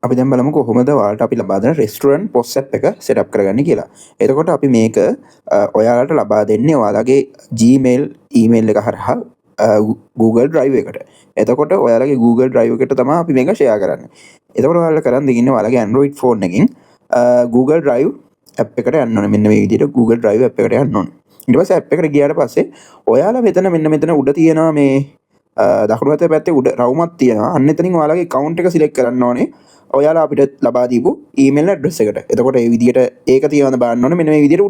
අපි දැන් බලමු කොහොමද ඔයාලට අපි ලබා දෙන රෙස්ටුරන්ට් POS app එක සෙටප් කරගන්නේ කියලා. එතකොට අපි මේක ඔයාලට ලබා දෙන්නේ ඔයාලගේ Gmail email එක හරහා Google Drive එකට. එතකොට ඔයාලගේ Google Drive එකට තමයි අපි මේක ෂෙයා කරන්නේ. එතකොට ඔයාලට කරන් දෙන්නේ ඔයාලගේ Android phone එකකින් Google Drive app එකට යන්න ඕනේ. මෙන්න මේ විදිහට Google Drive app එකට යන්න ඕනේ. ඊට පස්සේ app එකට ගියාට පස්සේ ඔයාලා මෙතන උඩ තියෙනවා මේ දකුණු අතේ පැත්තේ උඩ රවුමක් තියෙනවා. අන්න එතනින් ඔයාලගේ account එක select කරන්න ඕනේ. ඔයාලා අපිට ලබා දීපු ඊමේල් ඇඩ්‍රස් එකට. එතකොට ඒ විදිහට ඒක තියෙනවද බලන්න ඕනේ. මෙන්න මේ විදිහට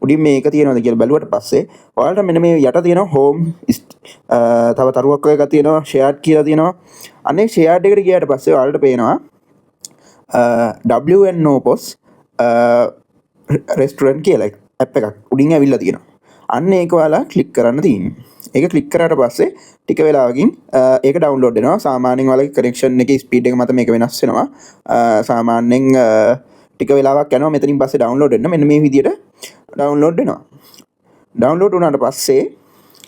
උඩින් මේක තියෙනවද කියලා බැලුවට පස්සේ ඔයාලට මෙන්න මේ යට තියෙනවා home තව තරුවක් වගේ එකක් තියෙනවා shared කියලා තියෙනවා. අනේ shared එකට ගියාට පස්සේ ඔයාලට පේනවා WNO POS restaurant කියලා app එකක් උඩින් ඇවිල්ලා තියෙනවා. අන්න ඒක ඔයාලා ක්ලික් කරන්න තියෙන්නේ. ඒක ක්ලික් කරාට පස්සේ ටික වෙලාවකින් ඒක ඩවුන්ලෝඩ් වෙනවා. සාමාන්‍යයෙන් ඔයාලගේ කනෙක්ෂන් එකේ ස්පීඩ් එක මත මේක වෙනස් වෙනවා. සාමාන්‍යයෙන් ටික වෙලාවක් යනවා මෙතනින් පස්සේ ඩවුන්ලෝඩ් වෙන්න. මෙන්න මේ විදිහට ඩවුන්ලෝඩ් වෙනවා. ඩවුන්ලෝඩ් වුණාට පස්සේ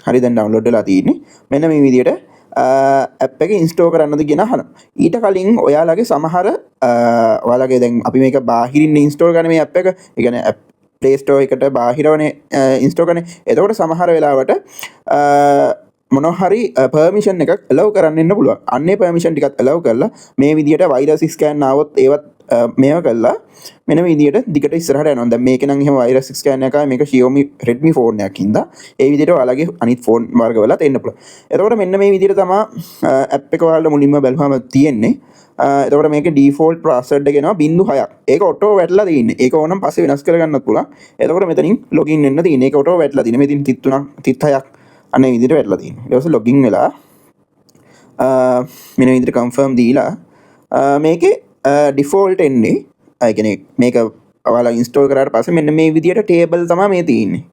හරි දැන් ඩවුන්ලෝඩ් වෙලා තියෙන්නේ. මෙන්න මේ විදිහට app එක ඉන්ස්ටෝල් කරන්නද කියන අහනවා. ඊට කලින් ඔයාලගේ සමහර ඔයාලගේ දැන් අපි මේක බාහිරින් ඉන්ස්ටෝල් කරන මේ app එක, ඒ කියන්නේ Play Store එකට බාහිරවනේ ඉන්ස්ටෝල් කරන්නේ. එතකොට සමහර වෙලාවට මොනවා හරි permission එකක් allow කරන්න ඉන්න පුළුවන්. අන්නේ permission ටිකත් allow කරලා මේ විදිහට virus scan ආවොත් ඒවත් මේව කළා මෙන්න මේ විදිහට දිගට ඉස්සරහට යනවා. දැන් මේක නම් එහෙම virus scan එකයි මේක Xiaomi Redmi phone එකක් හින්දා ඒ විදිහට ඔයාලගේ අනිත් phone වර්ගවලත් එන්න පුළුවන්. එතකොට මෙන්න මේ විදිහට තමයි app එක ඔයාලට මුලින්ම බැලුවම තියෙන්නේ. එතකොට මේක default password එක එනවා 06ක්. ඒක auto වැටලා තියෙන්නේ. ඒක ඕනම් පස්සේ වෙනස් කරගන්නත් පුළුවන්. එතකොට මෙතනින් login වෙන්න තියෙන්නේ. ඒක auto වැටලා තියෙන්නේ. මෙතන 33ක් 36ක් අනේ විදිහට වැටලා තියෙන්නේ. ඊට පස්සේ login වෙලා මෙන්න විදිහට confirm දීලා මේකේ default එන්නේ. ඒ කියන්නේ මේක ඔයාලා install කරාට පස්සේ මෙන්න මේ විදිහට table තමයි මේ තියෙන්නේ.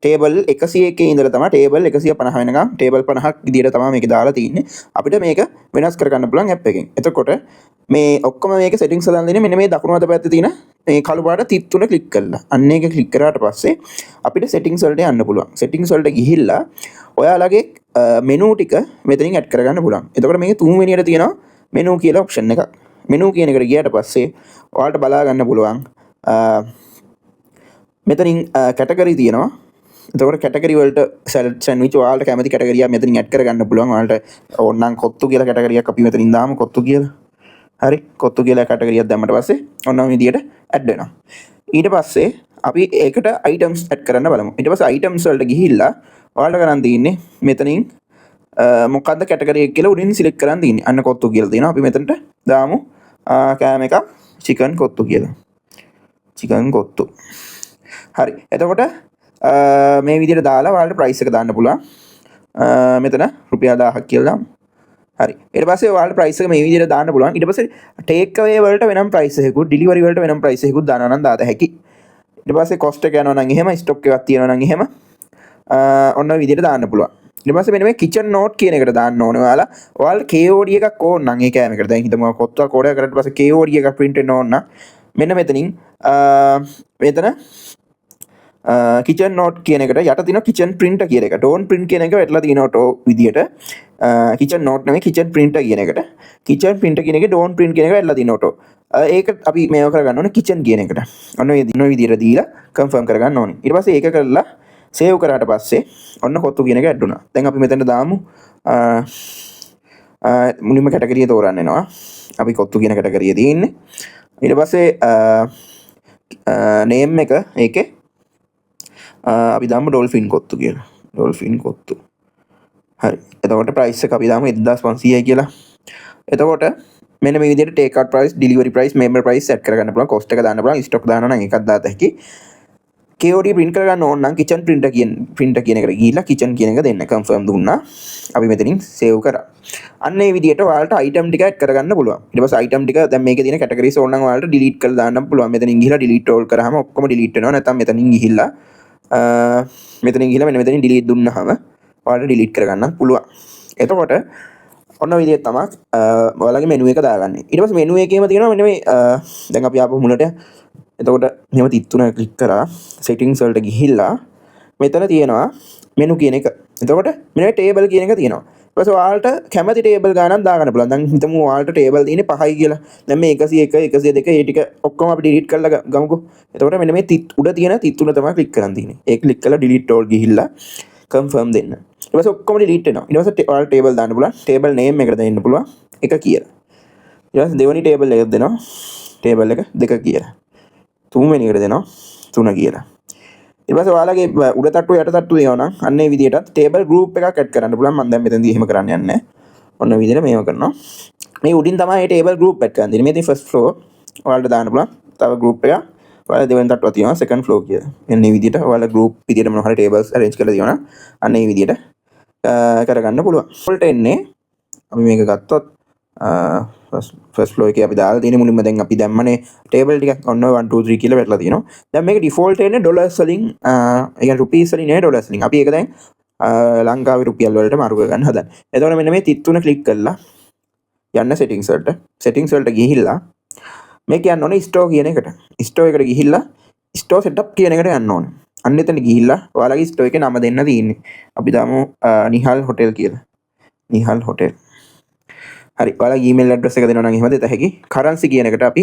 table 101 ඉඳලා තමයි table 150 වෙනකම් table 50ක් විදිහට තමයි මේක දාලා තියෙන්නේ. අපිට මේක වෙනස් කරගන්න පුළුවන් app එකෙන්. එතකොට මේ ඔක්කොම මේක settings හදන්න දෙන්නේ මෙන්න මේ දකුණු අත පැත්තේ තියෙන මේ කළු පාට තිත් තුන ක්ලික් කරලා. අන්න ඒක ක්ලික් කරාට පස්සේ අපිට settings වලට යන්න පුළුවන්. settings වලට ගිහිල්ලා ඔයාලගේ menu ටික මෙතනින් add කරගන්න පුළුවන්. එතකොට මේකේ තුන් වෙනියට තියෙනවා menu කියලා option එකක්. menu කියන එකට ගියාට පස්සේ ඔයාලට බලා ගන්න පුළුවන් මෙතනින් category තියෙනවා. එතකොට කැටගරි වලට සැලඩ් සෑන්ඩ්විච් ඔයාලට කැමති කැටගරියක් මෙතනින් ඇඩ් කරගන්න පුළුවන්. ඔයාලට ඕනනම් කොත්තු කියලා කැටගරියක් අපි මෙතනින් දාමු කොත්තු කියලා. හරි කොත්තු කියලා කැටගරියක් දැම්මට පස්සේ ඔන්න ඔය විදියට ඇඩ් වෙනවා. ඊට පස්සේ අපි ඒකට items ඇඩ් කරන්න බලමු. ඊට පස්සේ items වලට ගිහිල්ලා ඔයාලට කරන් තියෙන්නේ මෙතනින් මොකද්ද කැටගරි එක කියලා උඩින් සිලෙක්ට් කරන් තියෙන්නේ. අන්න කොත්තු කියලා තියෙනවා. අපි මෙතනට දාමු කෑම එකක් chicken කොත්තු කියලා. chicken කොත්තු. හරි. එතකොට මේ විදිහට දාලා ඔයාලට price එක දාන්න පුළුවන්. මෙතන රුපියල් 1000ක් කියලා දාමු. හරි. ඊට පස්සේ ඔයාලට price එක මේ විදිහට දාන්න පුළුවන්. ඊට පස්සේ take away වලට වෙනම price එකකුත්, delivery වලට වෙනම price එකකුත් දානවා නම් දාත හැකි. ඊට පස්සේ cost එක යනවා නම් එහෙම, stock එකක් තියෙනවා නම් එහෙම ඔන්න ඔය විදිහට දාන්න පුළුවන්. ඊට පස්සේ මෙන්න මේ kitchen note කියන එකට දාන්න ඕනේ ඔයාලා. ඔයාලට KOD එකක් ඕන නම් ඒ කෑම එකට. දැන් හිතමු කොත්තුවක් order කරලා ඊට පස්සේ KOD එකක් print වෙන්න ඕන නම් මෙන්න මෙතනින් මෙතන kitchen note කියන එකට යට තියෙනවා kitchen printer කියන එක. don't print කියන එක වැටලා තියෙනවා auto විදියට. kitchen note නෙමෙයි kitchen printer කියන එකට. kitchen printer කියන එකේ don't print කියන එක වැටලා තියෙනවා auto. ඒක අපි මේව කරගන්න ඕනේ kitchen කියන එකට. ඔන්න ඔය විදියට දීලා confirm කරගන්න ඕනේ. ඊට පස්සේ ඒක කරලා save කරාට පස්සේ ඔන්න කොත්තු කියන එක ඇඩ් වුණා. දැන් අපි මෙතනට දාමු මුලින්ම කැටගරිය තෝරන්න එනවා. අපි කොත්තු කියන කැටගරිය තියෙන්නේ. ඊට පස්සේ name එක ඒකේ අපි දාමු ඩොල්ෆින් කොත්තු කියලා. ඩොල්ෆින් කොත්තු. හරි. එතකොට price එක අපි දාමු 1500යි කියලා. එතකොට මෙන්න මේ විදිහට take out price, delivery price, member price set කරගන්න පුළුවන්. cost එක දාන්න පුළුවන්. stock දානවා නම් ඒකත් දාත හැකි. KOD print කරගන්න ඕන නම් kitchen printer කියන එකට ගිහිල්ලා kitchen කියන එක දෙන්න confirm දුන්නා. අපි මෙතනින් save කරා. අන්න ඒ විදිහට ඔයාලට item ටික add කරගන්න පුළුවන්. ඊට පස්සේ item ටික දැන් මේකේ තියෙන categories ඕන නම් ඔයාලට delete කරලා දාන්න පුළුවන්. මෙතනින් ගිහිල්ලා delete all කරාම ඔක්කොම delete වෙනවා. නැත්නම් මෙතනින් ගිහිල්ලා මෙතනින් ගිහිල්ලා මෙන්න මෙතනින් delete දුන්නාම ඔයාලට delete කරගන්න පුළුවන්. එතකොට ඔන්න ඔය විදිහට තමයි ඔයාලගේ menu එක දාගන්නේ. ඊට පස්සේ menu එකේම තියෙනවා මෙන්න මේ දැන් අපි ආපහු මුලට. එතකොට මෙහෙම 33 ක්ලික් කරා settings වලට ගිහිල්ලා මෙතන තියෙනවා menu කියන එක. එතකොට මෙන්න table කියන එක තියෙනවා. ඊපස්සේ ඔයාලට කැමති ටේබල් ගානක් දාගන්න පුළුවන්. දැන් හිතමු ඔයාලට ටේබල් තියෙන්නේ 5යි කියලා. දැන් මේ 101 102 ඒ ටික ඔක්කොම අපි ඩිලීට් කරලා ගමුකෝ. එතකොට මෙන්න මේ උඩ තියෙන තිත් තුන තමයි ක්ලික් කරන් තියෙන්නේ. ඒක ක්ලික් කරලා ඩිලීට් all ගිහිල්ලා කන්ෆර්ම් දෙන්න. ඊට පස්සේ ඔක්කොම ඩිලීට් වෙනවා. ඊට පස්සේ ඔයාලට ටේබල් දාන්න පුළුවන්. ටේබල් නේම් එකට දෙන්න පුළුවන් 1 කියලා. ඊට පස්සේ දෙවෙනි ටේබල් එක දෙනවා. ටේබල් එක 2 කියලා. තුන්වෙනි එකට දෙනවා 3 කියලා. ඊට පස්සේ ඔයාලගේ උඩ තට්ටුව යට තට්ටුව දෙනවා නම් අන්න ඒ විදිහට ටේබල් ගෲප් එකක් ඇඩ් කරන්න පුළුවන්. මම දැන් මෙතනදී එහෙම කරන්න යන්නේ නැහැ. ඔන්න ඔය විදිහට මේව කරනවා. මේ උඩින් තමයි මේ ටේබල් ගෲප් ඇඩ් කරන්න දෙන්නේ. මේ තියෙන ෆස්ට් ෆ්ලෝර් ඔයාලට දාන්න පුළුවන්. තව ගෲප් එකක් ඔයාලා දෙවෙනි තට්ටුව තියෙනවා සෙකන්ඩ් ෆ්ලෝර් කියලා. මෙන්න මේ විදිහට ඔයාලා ගෲප් විදිහට මොනවා හරි ටේබල්ස් අරේන්ජ් කරලා දිනවා නම් අන්න ඒ විදිහට කරගන්න පුළුවන්. වලට එන්නේ අපි මේක ගත්තොත් ෆස්ට් ෆ්ලෝර් එකේ අපි දාලා තියෙන මුලින්ම දැන් අපි දැම්මනේ ටේබල් ටිකක් ඔන්න 1 2 3 කියලා වැටලා තියෙනවා. දැන් මේක ඩිෆෝල්ට් එන්නේ ඩොලර්ස් වලින් ඒ කියන්නේ රුපීස් වලින් නෙවෙයි ඩොලර්ස් වලින්. අපි ඒක දැන් ලංකාවේ රුපියල් වලට මාරු කරගන්න හදන්නේ. එතකොට මෙන්න මේ තිත් තුන ක්ලික් කරලා යන්න සෙටින්ග්ස් වලට. සෙටින්ග්ස් වලට ගිහිල්ලා මේ කියන්න ඕනේ ස්ටෝර් කියන එකට. ස්ටෝර් එකට ගිහිල්ලා ස්ටෝර් සෙටප් කියන එකට යන්න ඕනේ. අන්න එතන ගිහිල්ලා ඔයාලගේ ස්ටෝර් එකේ නම දෙන්න තියෙන්නේ. අපි දාමු නිහල් හොටෙල් කියලා. නිහල් හොටෙල්. හරි. ඔයාලා ඊමේල් ඇඩ්‍රස් එක දෙනවා නම් එහෙම දෙත හැකි. කරන්සි කියන එකට අපි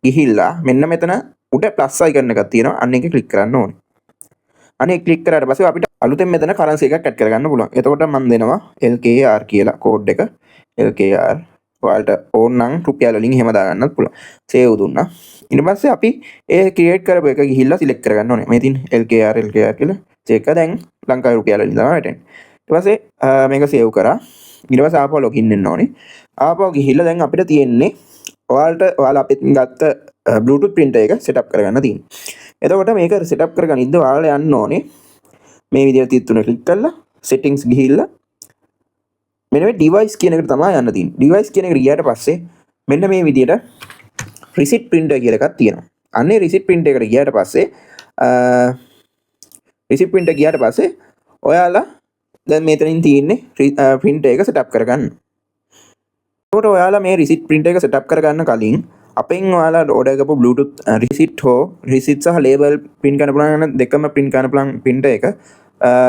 ගිහිල්ලා මෙන්න මෙතන උඩ ප්ලස් අයිකන් එකක් තියෙනවා. අන්න ඒක ක්ලික් කරන්න ඕනේ. අනේ ක්ලික් කරාට පස්සේ අපිට අලුතෙන් මෙතන කරන්සි එකක් ඇඩ් කරගන්න පුළුවන්. එතකොට මම දෙනවා LKR කියලා කෝඩ් එක. LKR ඔයාලට ඕන නම් රුපියල් වලින් එහෙම දාගන්නත් පුළුවන්. සේව් දුන්නා. ඊට පස්සේ අපි ඒ ක්‍රියේට් කරපු එක ගිහිල්ලා සිලෙක්ට් කරගන්න ඕනේ. මේ තියෙන LKR කියලා චෙක් එක දැන් ලංකාවේ රුපියල් වලින් තමයි වැටෙන්නේ. ඊට පස්සේ මේක සේව් කරා. ඊට පස්සේ ආපහු ලොගින් වෙන්න ඕනේ. ආපහු ගිහිල්ලා දැන් අපිට තියෙන්නේ ඔයාලා අපිට ගත්ත Bluetooth printer එක setup කරගන්න තියෙනවා. එතකොට මේක setup කරගන්න ඉද්ද ඔයාලා යන්න ඕනේ මේ විදිහට තිත් තුන ක්ලික් කරලා settings ගිහිල්ලා මෙන්න මේ device කියන එකට තමයි යන්න තියෙන්නේ. device කියන එකට ගියාට පස්සේ මෙන්න මේ විදිහට receipt printer කියලා එකක් තියෙනවා. අන්නේ receipt printer එකට ගියාට පස්සේ receipt printer ගියාට පස්සේ ඔයාලා දැන් මෙතනින් තියෙන්නේ printer එක setup කරගන්න. එතකොට ඔයාලා මේ receipt printer එක setup කරගන්න කලින් අපෙන් ඔයාලා order කරපු Bluetooth receipt හෝ receipt සහ label print කරන්න පුළුවන් දෙකම print කරන්න පුළුවන් printer එක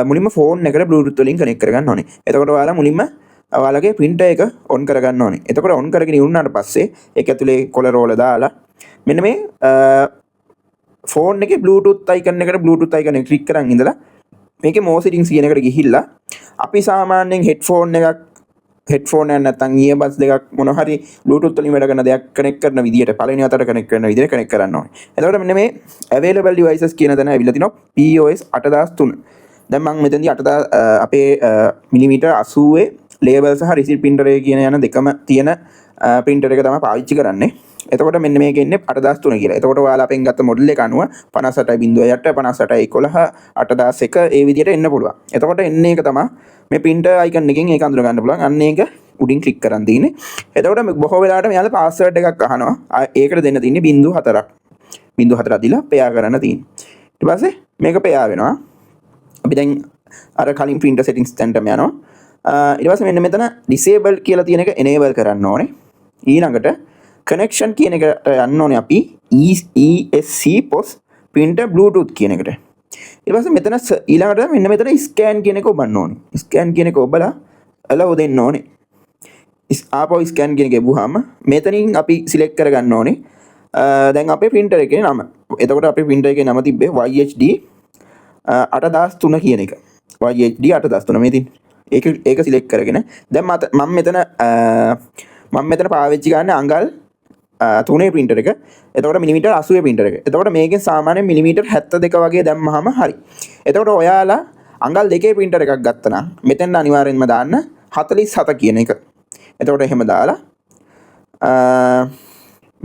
මුලින්ම phone එකට Bluetooth වලින් connect කරගන්න ඕනේ. එතකොට ඔයාලා මුලින්ම ඔයාලගේ printer එක on කරගන්න ඕනේ. එතකොට on කරගෙන ඉවරනාට පස්සේ ඒක ඇතුලේ කොළ රෝල දාලා මෙන්න මේ phone එකේ Bluetooth icon එකට Bluetooth icon එක click කරන් ඉඳලා මේකේ more settings කියන එකට ගිහිල්ලා අපි සාමාන්‍යයෙන් headphone එක නැත්නම් earbuds දෙකක් මොන හරි Bluetooth වලින් වැඩ කරන දෙයක් connect කරන විදියට පළවෙනි අතට connect කරන විදියට connect කරන්න ඕනේ. එතකොට මෙන්න මේ available devices කියන තැන ඇවිල්ලා තිනවා POS 8003. දැන් මම මෙතනදී 8000 අපේ මිලිමීටර් 80 label සහ receipt printer එක කියන යන දෙකම තියෙන printer එක තමයි පාවිච්චි කරන්නේ. එතකොට මෙන්න මේක ඉන්නේ 8003 කියලා. එතකොට ඔයාලා අපෙන් ගත්ත මොඩල් එක අනුව 58.08 58.11 8001 ඒ විදියට එන්න පුළුවන්. එතකොට එන්නේ එක තමයි මේ printer icon එකෙන් ඒක අඳුර ගන්න පුළුවන්. අන්න ඒක උඩින් ක්ලික් කරන් තියෙන්නේ. එතකොට බොහෝ වෙලාවට මෙයාලා password එකක් අහනවා. ඒකට දෙන්න තියෙන්නේ 0.4ක්. 0.4ක් දීලා pair කරන්න තියෙන්නේ. ඊට පස්සේ මේක pair වෙනවා. අපි දැන් අර කලින් printer settings තැනටම යනවා. ඊට පස්සේ මෙන්න මෙතන disable කියලා තියෙන එක enable කරන්න ඕනේ. ඊළඟට connection කියන එකට යන්න ඕනේ අපි ESC POS printer Bluetooth කියන එකට. ඊට පස්සේ මෙතන ඊළඟට මෙන්න මෙතන scan කියන එක ඔබන්න ඕනේ. scan කියන එක ඔබලා allow දෙන්න ඕනේ. ආපහු scan කියන එක එවුවාම මෙතනින් අපි select කරගන්න ඕනේ. දැන් අපේ printer එකේ නම. එතකොට අපේ printer එකේ නම තිබ්බේ YHD 8003 කියන එක. YHD 8003 මේ තියෙන්නේ. ඒක select කරගෙන දැන් මම මෙතන පාවිච්චි කරන්නේ අඟල් 3 printer එක. එතකොට මිලිමීටර් 80 printer එක. එතකොට මේකෙන් සාමාන්‍යයෙන් මිලිමීටර් 72 වගේ දැම්මහම හරි. එතකොට ඔයාලා අඟල් 2 printer එකක් ගත්තා නම් මෙතෙන් අනිවාර්යෙන්ම දාන්න 47 කියන එක. එතකොට එහෙම දාලා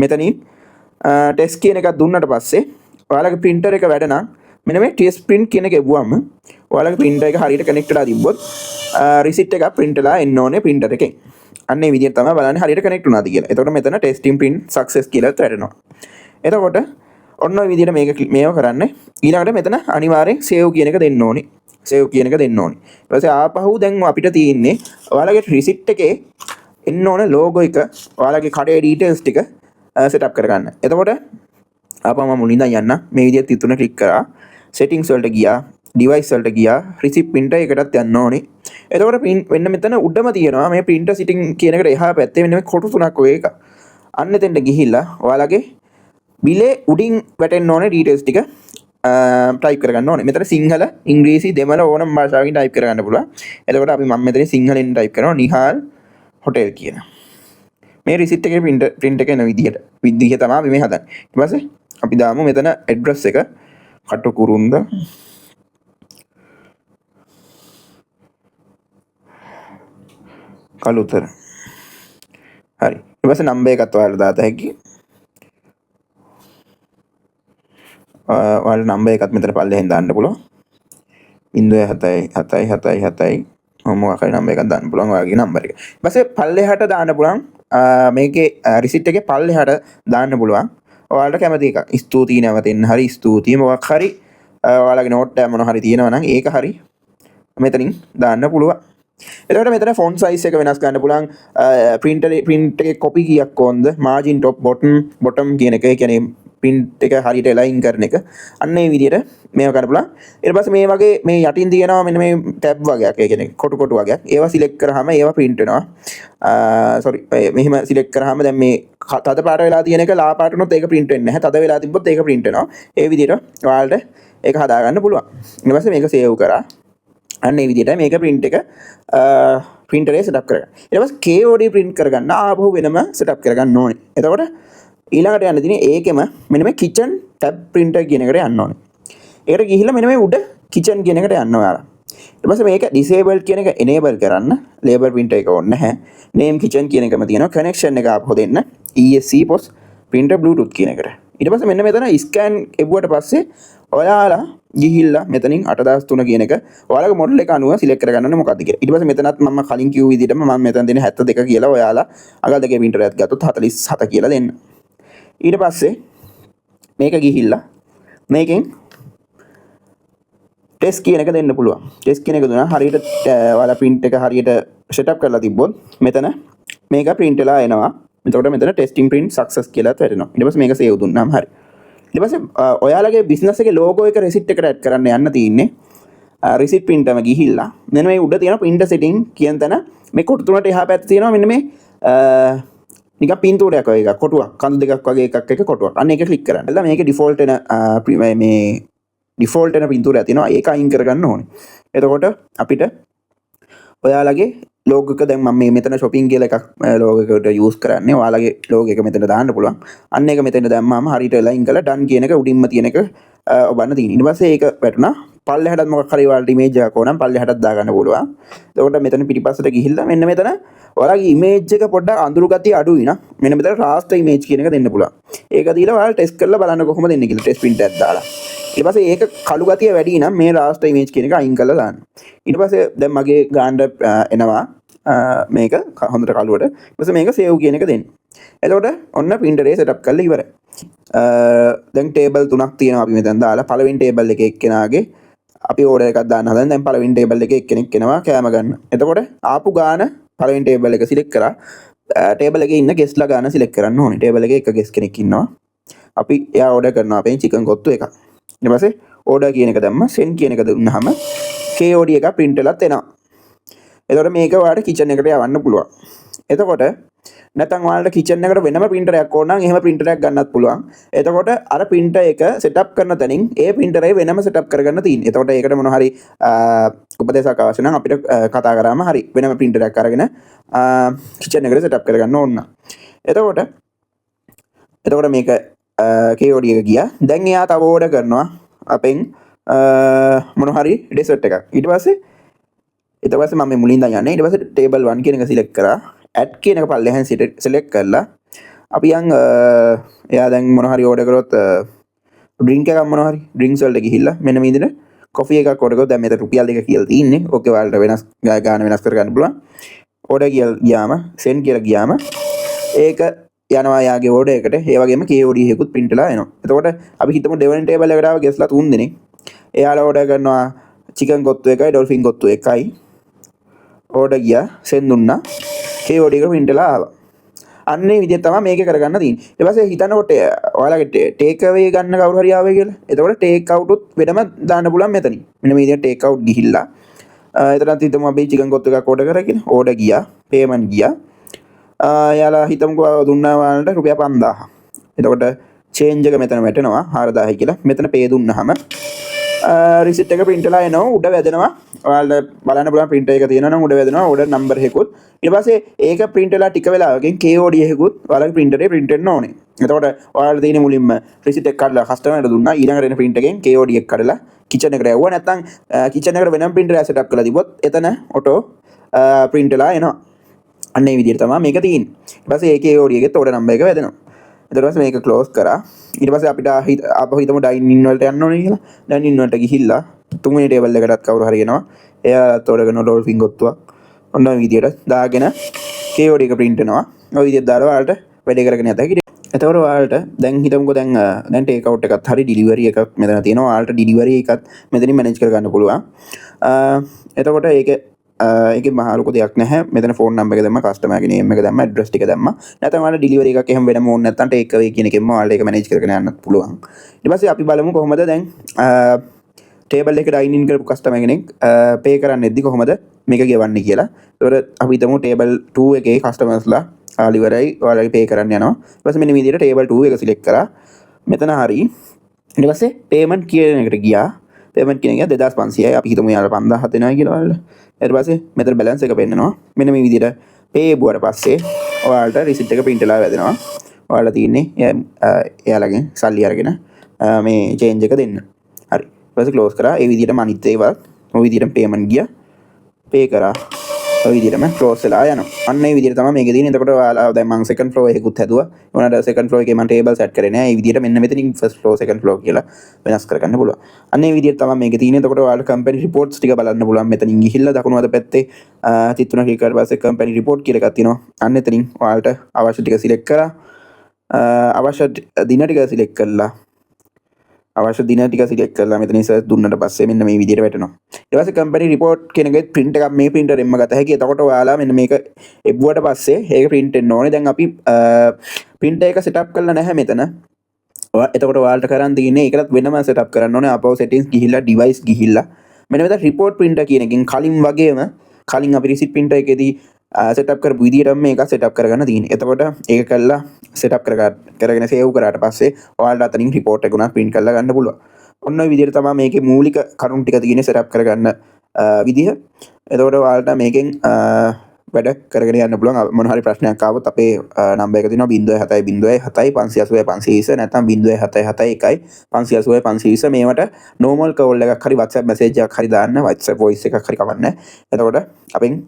මෙතනින් ටෙස්ට් කියන එකක් දුන්නට පස්සේ ඔයාලගේ printer එක වැඩ නම් මෙන්න මේ test print කියන එක එවුවම ඔයාලගේ printer එක හරියට connect වෙලා තිබ්බොත් receipt එක print වෙලා එන්න ඕනේ printer එකෙන්. අන්න ඒ විදිහට තමයි බලන්නේ හරියට connect වුණාද කියලා. එතකොට මෙතන testing print success කියලා වැටෙනවා. එතකොට ඔන්න ඔය විදිහට මේව කරන්න. ඊළඟට මෙතන අනිවාර්යෙන් save කියන එක දෙන්න ඕනේ. save කියන එක දෙන්න ඕනේ. ඊට පස්සේ ආපහු දැන් අපිට තියෙන්නේ ඔයාලගේ receipt එකේ එන්න ඕනේ logo එක, ඔයාලගේ කඩේ details ටික setup කරගන්න. එතකොට ආපහු මම මුලින්ම යන්න මේ විදිහට තිතුන ක්ලික් කරා. settings වලට ගියා. ඩිවයිස් වලට ගියා රිසිප් printer එකටත් යන්න ඕනේ. එතකොට වෙන්න මෙතන උඩම තියෙනවා මේ printer sitting කියන එකට එහා පැත්තේ මෙන්න මේ කොටු තුනක් ඔය එක. අන්න එතෙන්ට ගිහිල්ලා ඔයාලගේ බිලේ උඩින් වැටෙන්න ඕනේ ඩීටේල්ස් ටික ටයිප් කරගන්න ඕනේ. මෙතන සිංහල, ඉංග්‍රීසි, දෙමළ ඕනම භාෂාවකින් ටයිප් කරගන්න පුළුවන්. එතකොට අපි මම මෙතන සිංහලෙන් ටයිප් කරනවා නිහාල් හොටෙල් කියන. මේ රිසිට් එකේ print එක එන විදිය තමයි අපි මේ හදන්නේ. ඊට පස්සේ අපි දාමු මෙතන ඇඩ්‍රස් එක කටුකුරුන්ද කළුතර. හරි. ඊට පස්සේ නම්බර් එකත් ඔයාලා දාත හැකි. ඔයාලා නම්බර් එකත් මෙතන පල්ලෙහෙන් දාන්න පුළුවන්. 07777 මොකක් හරි නම්බර් එකක් දාන්න පුළුවන් ඔයාගේ නම්බර් එක. ඊට පස්සේ පල්ලෙහාට දාන්න පුළුවන් මේකේ රිසිට් එකේ පල්ලෙහාට දාන්න පුළුවන් ඔයාලට කැමති එක. ස්තුතියි නැවතෙන්න හරි ස්තුතියි මොකක් හරි ඔයාලගේ නෝට් එක මොන හරි තියෙනවා නම් ඒක හරි මෙතනින් දාන්න පුළුවන්. එතකොට මෙතන ෆොන්ට් සයිස් එක වෙනස් කරන්න පුළුවන්. print එකේ copy කීයක් ඕනද, margin top bottom කියන එක. ඒ කියන්නේ print එක හරියට align කරන එක. අන්න ඒ විදිහට මේව කරන්න පුළුවන්. ඊට පස්සේ මේ වගේ මේ යටින් තියෙනවා මෙන්න මේ tab වගේක්. ඒ කියන්නේ කොටු වගේක්. ඒවා select කරාම ඒවා print වෙනවා. sorry මෙහෙම select කරාම දැන් මේ තද පාට වෙලා තියෙන එක ලා පාට වුණොත් ඒක print වෙන්නේ නැහැ. තද වෙලා තිබ්බොත් ඒක print වෙනවා. ඒ විදිහට ඔයාලට ඒක හදා ගන්න පුළුවන්. ඊට පස්සේ මේක save කරා. අන්න ඒ විදිහට මේක print එක printer එකේ setup කරගන්න. ඊට පස්සේ KOD print කරගන්න ආපහු වෙනම setup කරගන්න ඕනේ. එතකොට ඊළඟට යන්න තියෙන්නේ ඒකෙම මෙන්න මේ kitchen tab printer කියන එකට යන්න ඕනේ. ඒකට ගිහිල්ලා මෙන්න මේ උඩ kitchen කියන එකට යන්න ඔයාලා. ඊට පස්සේ මේක disable කියන එක enable කරන්න. label printer එක ඕනේ නැහැ. name kitchen කියන එකම තියෙනවා. connection එක ආපහු දෙන්න. ESC post printer bluetooth කියන එකට. ඊට පස්සේ මෙන්න මෙතන scan එව්වට පස්සේ ඔයාලා ගිහිල්ලා මෙතනින් 8003 කියන එක ඔයාලගේ මොඩල් එක අනුව සිලෙක්ට් කරගන්න ඕනේ මොකද්ද කියලා. ඊට පස්සේ මෙතනත් මම කලින් කිව්ව විදිහටම මම මෙතන දෙන්නේ 72 කියලා ඔයාලා අගල් දෙකේ printer එකක් ගත්තොත් 47 කියලා දෙන්න. ඊට පස්සේ මේක ගිහිල්ලා මේකෙන් ටෙස්ට් කියන එක දෙන්න පුළුවන්. ටෙස්ට් කියන එක දුන්නා හරියට ඔයාලා print එක හරියට setup කරලා තිබ්බොත් මෙතන මේක print වෙලා එනවා. එතකොට මෙතන testing print success කියලා වැටෙනවා. ඊට පස්සේ මේක save දුන්නාම හරි. ඊට පස්සේ ඔයාලගේ බිස්නස් එකේ logo එක receipt එකට add කරන්න යන්න තියෙන්නේ. receipt print එකම ගිහිල්ලා මෙන්න මේ උඩ තියෙන printer setting කියන තැන මේ කොටු තුනට එහා පැත්තේ තියෙනවා මෙන්න මේ නිකන් පින්තූරයක් වගේ එකක් කොටුවක් කඳු දෙකක් වගේ එකක් එක කොටුවක්. අන්න ඒක ක්ලික් කරන්න. එතන මේකේ default එන මේ default එන පින්තූරයක් තියෙනවා. ඒක අයින් කරගන්න ඕනේ. එතකොට අපිට ඔයාලගේ logo එක දැන් මම මේ මෙතන shopping කියලා එකක් logo එකට use කරන්නේ. ඔයාලගේ logo එක මෙතන දාන්න පුළුවන්. අන්න ඒක මෙතන දැම්මාම හරියට align කරලා done කියන එක උඩින්ම තියෙන එක ඔබන්න තියෙනවා. ඊට පස්සේ ඒක වැටුණා. පල්ලෙහාටත් මොකක් හරි ඔයාලට image එකක් ඕනම් පල්ලෙහාටත් දාගන්න පුළුවන්. එතකොට මෙතන පිටිපස්සට ගිහිල්ලා මෙන්න මෙතන ඔයාලගේ image එක පොඩ්ඩක් අඳුරු ගතිය අඩුයි නා. මෙන්න මෙතන raster image කියන එක දෙන්න පුළුවන්. ඒක දීලා ඔයාලා test කරලා බලන්න කොහොමද එන්නේ කියලා test print එකක් දාලා. ඊට පස්සේ ඒක කළු ගතිය වැඩි නම් මේ raster image කියන එක අයින් කරලා දාන්න. ඊට පස්සේ දැන් මගේ ගානට එනවා මේක හොඳට කළුවට. ඊට පස්සේ මේක save කියන එක දෙන්න. එතකොට ඔන්න printer එක setup කරලා ඉවරයි. දැන් table තුනක් තියෙනවා අපි මෙතන දාලා පළවෙනි table එකේ එක්කෙනාගේ අපි order එකක් දාන්න හදන. දැන් පළවෙනි table එකේ එක්කෙනෙක් එනවා කෑම ගන්න. එතකොට ආපු ගාන පළවෙනි table එක select කරා. table එකේ ඉන්න guest ලා ගාන select කරන්න ඕනේ. table එකේ එක guest කෙනෙක් ඉන්නවා. අපි එයා order කරනවා අපේ chicken කොත්තු එකක්. ඊට පස්සේ order කියන එක දැම්ම send කියන එක දුන්නාම KOD එක print වෙලත් එනවා. එතකොට මේක ඔයාලට kitchen එකට යවන්න පුළුවන්. එතකොට නැත්නම් ඔයාලට kitchen එකට වෙනම printer එකක් ඕන නම් එහෙම printer එකක් ගන්නත් පුළුවන්. එතකොට අර printer එක setup කරන තැනින් ඒ printer එක වෙනම setup කරගන්න තියෙන්නේ. එතකොට ඒකට මොන හරි උපදේශයක් අවශ්‍ය නම් අපිට කතා කරාම හරි වෙනම printer එකක් අරගෙන kitchen එකට setup කරගන්න ඕන. එතකොට මේක KOD එක ගියා. දැන් එයා තව order කරනවා අපෙන් මොන හරි dessert එකක්. ඊට පස්සේ මම මුලින් දැන් යන්නේ. ඊට පස්සේ table 1 කියන එක select කරා. add කියන එක පල්ලෙහෙන් select කරලා අපි යන් එයා දැන් මොන හරි order කරොත් drink එකක් මොන හරි drinks වලට ගිහිල්ලා මෙන්න මේ විදිහට coffee එකක් order කරොත් දැන් මෙතන රුපියල් 2 කියලා තියෙන්නේ. ඕකේ ඔයාලට වෙනස් ගාන වෙනස් කරගන්න පුළුවන්. order කියලා ගියාම send කියලා ගියාම ඒක යනවා යාගේ order එකට. ඒ වගේම KOD එකකුත් print වෙලා එනවා. එතකොට අපි හිතමු දෙවෙනි table එකට ආව guest ලා 3 දෙනෙක්. එයාලා order කරනවා chicken කොත්තු එකයි dolphin කොත්තු එකයි. order ගියා send දුන්නා. KOD එක print වෙලා ආවා. අන්නේ විදිහට තමයි මේක කරගන්න තියෙන්නේ. ඊට පස්සේ හිතනකොට ඔයාලගේ ටේක් අවේ ගන්න කවුරු හරි ආවේ කියලා. එතකොට ටේක් අවුට් උත් වෙනම දාන්න පුළුවන් මෙතනින්. මෙන්න මේ විදිහට ටේක් අවුට් ගිහිල්ලා එතනත් හිතමු අපි චිකන් කොත් එකක් ඕඩර් කරා කියලා. ඕඩර් ගියා. පේමන්ට් ගියා. යාලා හිතමුකෝ දුන්නා වලට රුපියල් 5000. එතකොට චේන්ජ් එක මෙතන වැටෙනවා 4000යි කියලා. මෙතන පේ දුන්නාම රිසිට් එක print වෙලා එනවා උඩ වැදෙනවා. ඔයාලට බලන්න පුළුවන් print එක තියෙනවා නම් උඩ වැදෙනවා order number එකකුත්. ඊට පස්සේ ඒක print වෙලා ටික වෙලාවකින් KOD එකකුත් ඔයාලගේ printer එකේ print වෙන්න ඕනේ. එතකොට ඔයාලට තියෙන මුලින්ම රිසිට් එක කඩලා කස්ටමර්ට දුන්නා. ඊළඟට එන print එකෙන් KOD එක කඩලා කිචන් එකට යවුවා. නැත්නම් කිචන් එකට වෙනම printer එක set up කරලා තිබ්බොත් එතන auto print වෙලා එනවා. අන්න ඒ විදිහට තමයි මේක තියෙන්නේ. ඊට පස්සේ ඒ KOD එකෙත් order number එක වැදෙනවා. ඊට පස්සේ මේක close කරා. ඊට පස්සේ අපිට ආපහු හිතමු ඩයිනින් වලට යන්න ඕනේ කියලා. ඩයිනින් වලට ගිහිල්ලා තුන්වෙනි ටේබල් එකටත් කවුරු හරි එනවා. එයා තෝරගෙන ඩෝල්ෆින් ගොත්තුවක්. ඔන්න ඔය විදිහට දාගෙන KOD එක print වෙනවා. ඔය විදිහට දාලා ඔයාලට වැඩේ කරගෙන යත හැකියි. එතකොට ඔයාලට දැන් හිතමුකෝ දැන් ටේක් අවුට් එකත් හරි ඩිලිවරි එකක් මෙතන තියෙනවා. ඔයාලට ඩිලිවරි එකත් මෙතනින් මැනේජ් කරගන්න පුළුවන්. එතකොට ඒකේ මහා ලොකු දෙයක් නැහැ. මෙතන ෆෝන් නම්බර් එක දැම්ම, කස්ටමර්ගේ නේම් එක දැම්ම, ඇඩ්‍රස් ටික දැම්ම. නැත්නම් ඔයාලා ඩිලිවරි එකක් එහෙම වෙනම ඕනේ නැත්නම් ටේක් අවේ කියන එකෙන්ම ඔයාලා ඒක මැනේජ් කරගෙන යන්නත් පුළුවන්. ඊට පස්සේ අපි බලමු කොහොමද දැන් ටේබල් එකට ඩයින් ඉන් කරපු කස්ටමර් කෙනෙක් පේ කරන්නෙද්දි කොහොමද මේක ගෙවන්නේ කියලා. ඒතකොට අපි හිතමු ටේබල් 2 එකේ කස්ටමර්ස්ලා ආලිවරයි ඔයාලගේ පේ කරන්න යනවා. ඊට පස්සේ මෙන්න මේ විදිහට ටේබල් 2 එක සිලෙක්ට් කරා. මෙතන හරි. ඊට පස්සේ පේමන්ට් කියන එකට ගියා. පේමන්ට් කියන එක 2500යි. අපි හිතමු යාලා 5000 දෙනවා කියලා ඔයාලා. ඊට පස්සේ මෙතන බැලන්ස් එක පෙන්නනවා. මෙන්න මේ විදිහට පේ බුවට පස්සේ ඔයාලට රිසිට් එක print වෙලා වැදෙනවා. ඔයාලා තියෙන්නේ එයාලගෙන් සල්ලි අරගෙන මේ චේන්ජ් එක දෙන්න. හරි. ඊට පස්සේ ක්ලෝස් කරා. ඒ විදිහට මනිත් ඒවත් ඔය විදිහට පේමන්ට් ගියා. පේ කරා. ඔය විදිහටම ක්ලෝස් වෙලා යනවා. අන්න ඒ විදිහට තමයි මේකේ තියෙන්නේ. එතකොට ඔයාලා දැන් මම සෙකන්ඩ් ෆ්ලෝර් එකකුත් හැදුවා. උනාට සෙකන්ඩ් ෆ්ලෝර් එකේ මම ටේබල් සෙට් කරේ නෑ. ඒ විදිහට මෙන්න මෙතනින් ෆස්ට් ෆ්ලෝර් සෙකන්ඩ් ෆ්ලෝර් කියලා වෙනස් කරගන්න පුළුවන්. අන්න ඒ විදිහට තමයි මේකේ තියෙන්නේ. එතකොට ඔයාලා කම්පැනි රිපෝට්ස් ටික බලන්න පුළුවන්. මෙතනින් ගිහිල්ලා දකුණු අත පැත්තේ 33 ක්ලික් කරලා පස්සේ කම්පැනි රිපෝට් කියලා එකක් තියෙනවා. අන්න එතනින් ඔයාලට අවශ්‍ය ටික සිලෙක්ට් කරලා අවශ්‍ය දින ටික සිලෙක්ට් කරලා අවශ්‍ය දින ටික සිලෙක්ට් කරලා මෙතන සර්ච් දුන්නට පස්සේ මෙන්න මේ විදිහට වැටෙනවා. ඊට පස්සේ කම්පැනි රිපෝට් කියන එකේ print එකක් මේ printer එකෙන්ම ගත හැකියි. එතකොට ඔයාලා මෙන්න මේක එව්වට පස්සේ ඒක print වෙන්න ඕනේ. දැන් අපි printer එක setup කරලා නැහැ මෙතන. එතකොට ඔයාලට කරන් තියෙන්නේ ඒකටත් වෙනම setup කරන්න ඕනේ. අපව settings ගිහිල්ලා device ගිහිල්ලා මෙන්න මෙතන report printer කියන එකෙන් කලින් වගේම කලින් අපි receipt printer එකේදී setup කරපු විදිහටම මේක setup කරගන්න තියෙන්නේ. එතකොට ඒක කළා setup කරගෙන save කරාට පස්සේ ඔයාලට අතනින් report එක උනා print කරලා ගන්න පුළුවන්. ඔන්න ඔය විදිහට තමයි මේකේ මූලික කරුණු ටික තියෙන්නේ setup කරගන්න විදිහ. එතකොට ඔයාලට මේකෙන් වැඩ කරගෙන යන්න පුළුවන්. මොන හරි ප්‍රශ්නයක් ආවොත් අපේ නම්බර් එක තියෙනවා 070 නැත්නම් 077 580 520 මේවට normal call එකක් හරි WhatsApp message එකක් හරි දාන්න WhatsApp voice එකක් හරි කවන්න. එතකොට අපෙන්